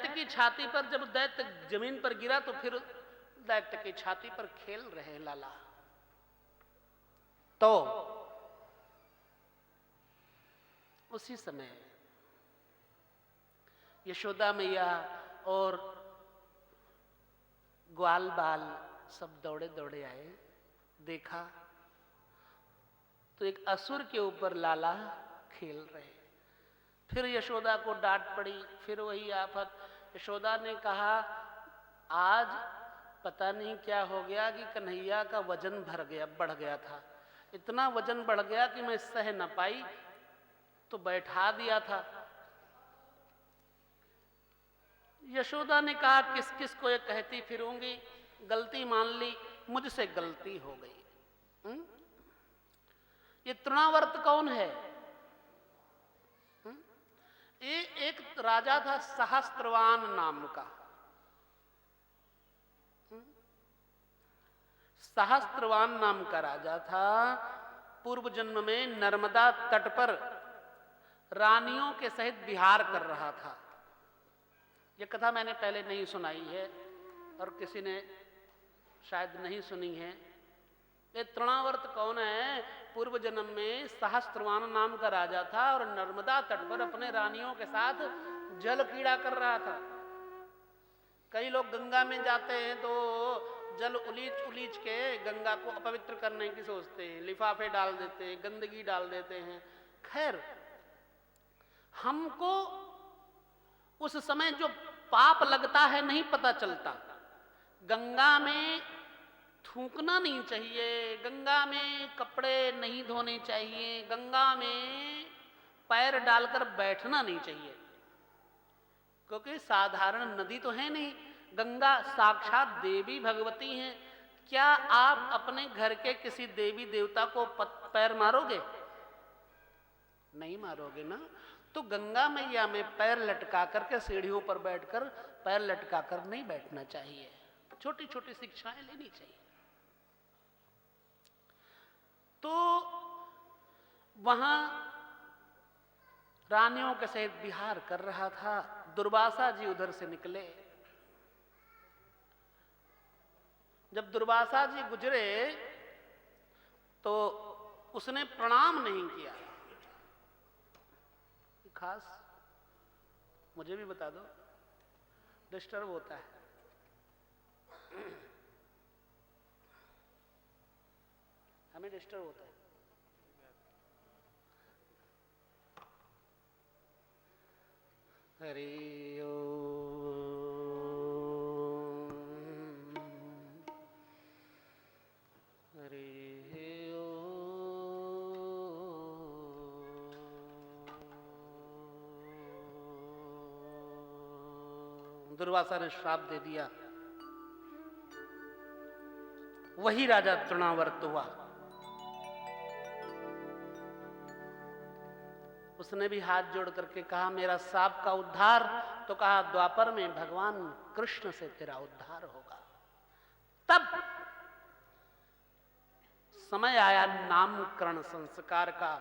दैत्य की छाती पर, जब दैत्य जमीन पर गिरा तो फिर दैत्य की छाती पर खेल रहे लाला। तो उसी समय यशोदा मैया और ग्वाल बाल सब दौड़े दौड़े आए। देखा तो एक असुर के ऊपर लाला खेल रहे। फिर यशोदा को डांट पड़ी, फिर वही आफत। यशोदा ने कहा आज पता नहीं क्या हो गया कि कन्हैया का वजन बढ़ गया था। इतना वजन बढ़ गया कि मैं सह न पाई तो बैठा दिया था। यशोदा ने कहा किस किस को ये कहती फिरूंगी, गलती मान ली, मुझसे गलती हो गई। ये तृणावर्त कौन है? ये एक राजा था सहस्त्रवान नाम का। सहस्त्रवान नाम का राजा था। पूर्व जन्म में नर्मदा तट पर रानियों के सहित विहार कर रहा था। यह कथा मैंने पहले नहीं सुनाई है और किसी ने शायद नहीं सुनी है। ये तृणावर्त कौन है? पूर्व जन्म में सहस्त्रवान नाम का राजा था और नर्मदा तट पर अपने रानियों के साथ जल क्रीड़ा कर रहा था। कई लोग गंगा में जाते हैं तो जल उलीच उलीच के गंगा को अपवित्र करने की सोचते हैं, लिफाफे डाल देते हैं, गंदगी डाल देते हैं। खैर, हमको उस समय जो पाप लगता है नहीं पता चलता। गंगा में थूकना नहीं चाहिए, गंगा में कपड़े नहीं धोने चाहिए, गंगा में पैर डालकर बैठना नहीं चाहिए, क्योंकि साधारण नदी तो है नहीं। गंगा साक्षात देवी भगवती हैं। क्या आप अपने घर के किसी देवी देवता को पैर मारोगे? नहीं मारोगे ना। तो गंगा मैया में पैर लटका करके सीढ़ियों पर बैठकर पैर लटका कर नहीं बैठना चाहिए। छोटी छोटी शिक्षाएं लेनी चाहिए। तो वहां रानियों के सहित विहार कर रहा था। दुर्वासा जी उधर से निकले। जब दुर्वासा जी गुजरे तो उसने प्रणाम नहीं किया। खास मुझे भी बता दो, डिस्टर्ब होता है। हमें डिस्टर्ब होता है। हरि ओम, हरि ओम। दुर्वासा ने श्राप दे दिया। वही राजा तृणावर्त हुआ। उसने भी हाथ जोड़ करके कहा मेरा साप का उद्धार। तो कहा द्वापर में भगवान कृष्ण से तेरा उद्धार होगा। तब समय आया नामकरण संस्कार का।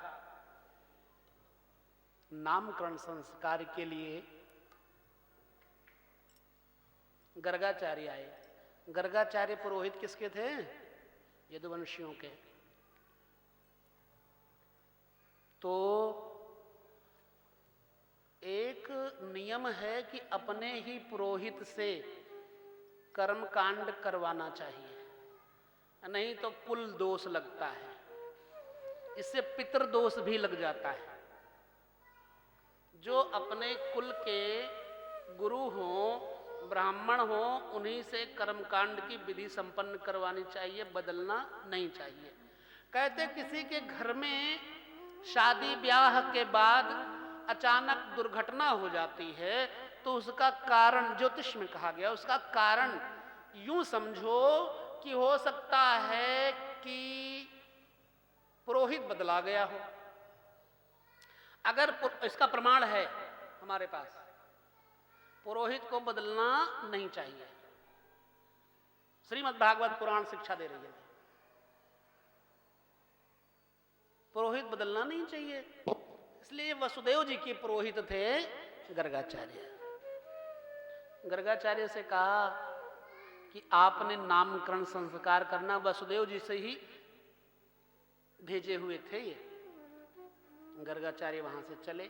नामकरण संस्कार के लिए गर्गाचार्य आए। गर्गाचार्य पुरोहित किसके थे? यदुवंशियों के। तो एक नियम है कि अपने ही पुरोहित से कर्मकांड करवाना चाहिए, नहीं तो कुल दोष लगता है। इससे पितृदोष भी लग जाता है। जो अपने कुल के गुरु हों, ब्राह्मण हो, उन्हीं से कर्मकांड की विधि संपन्न करवानी चाहिए, बदलना नहीं चाहिए। कहते किसी के घर में शादी ब्याह के बाद अचानक दुर्घटना हो जाती है तो उसका कारण ज्योतिष में कहा गया, उसका कारण यूं समझो कि हो सकता है कि पुरोहित बदला गया हो। अगर इसका प्रमाण है हमारे पास, पुरोहित को बदलना नहीं चाहिए। श्रीमद् भागवत पुराण शिक्षा दे रही है, पुरोहित बदलना नहीं चाहिए। इसलिए वसुदेव जी के पुरोहित थे गर्गाचार्य। गर्गाचार्य से कहा कि आपने नामकरण संस्कार करना वसुदेव जी से ही भेजे हुए थे ये। गर्गाचार्य वहां से चले।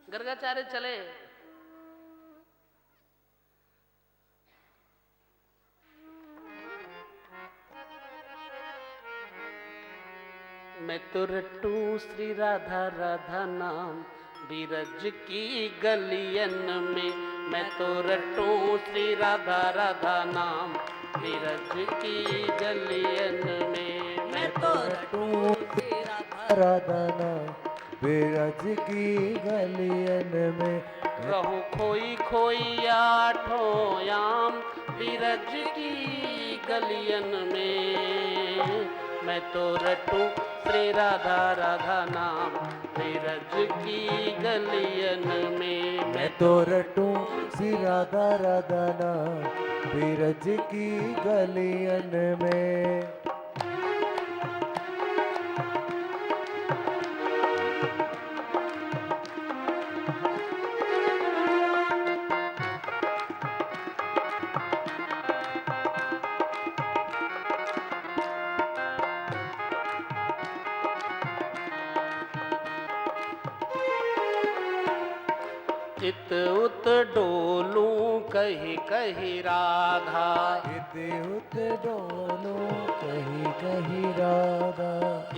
गर्गाचार्य चले, मैं तो रटू श्री राधा राधा नाम बीरज की गलियन में। मैं तो रटू श्री राधा राधा नाम बीरज की गलियन में। मैं तो रटू श्री राधा राधा नाम बीरज की गलियन में। रहूं खोई खोई आठों याम बीरज की गलियन में। मैं तो रटू श्री राधा राधा नाम बीरज की गलियन में। मैं तो रटू श्री राधा राधा नाम बीरज की गलियन में। चित उत डोलूं कही कही राधा। इत उत डोलूं कही कही राधा।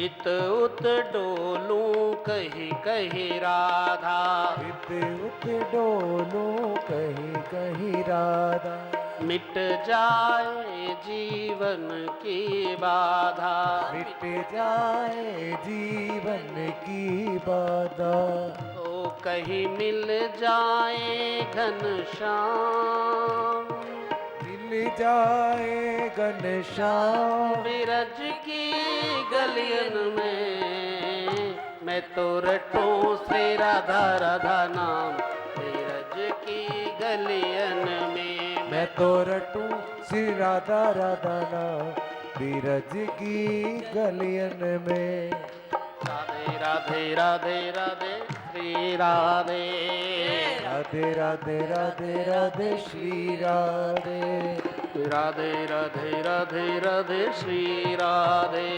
इत उत डोलूं कही कही राधा। इत उत डोलूं कही कही राधा। मिट जाए जीवन की बाधा। मिट जाए जीवन की बाधा। तो कहीं मिल जाए घनश्याम। मिल जाए घनश्याम बीरज की गलियन में। मैं तो रटूं श्री राधा राधा नाम बीरज की गलियन में। मैं तो रटूं श्री राधा राधा नाम बीरज की गलियन में। राधे राधे राधे राधे श्री राधे। राधे राधे राधे राधे श्री राधे। राधे राधे राधे राधे श्री राधे।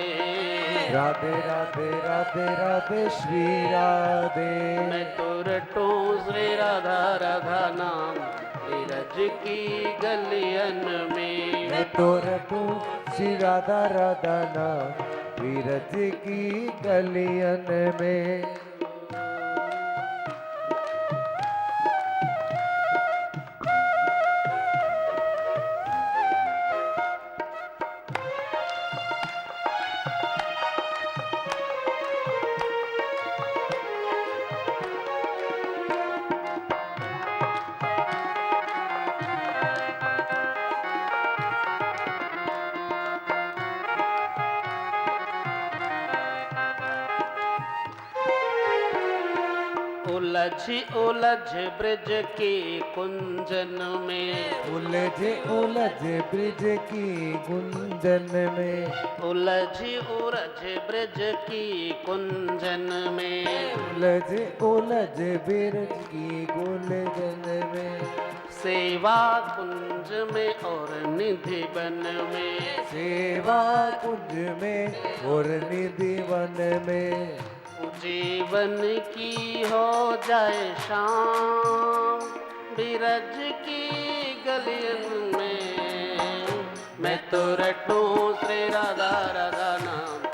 राधे राधे राधे राधे श्री राधे। मैं तो रटूं श्री राधा राधा नाम बीरज की गलियन में। मैं तो रटूं श्री राधा राधा नाम बीरज की गलियन में। उलझ उलझ ब्रज के कुंजन में। उलझ उलझ ब्रज की गुंजन में। उलझ उलझ ब्रज की कुंजन में। उलझ उलझ ब्रज की गुंजन में। सेवा कुंज में और निधि बन में। सेवा कुंज में और निधि वन में। जीवन की हो जाए शाम बीरज की गलियन में। मैं तो रटूं श्री राधा राधा नाम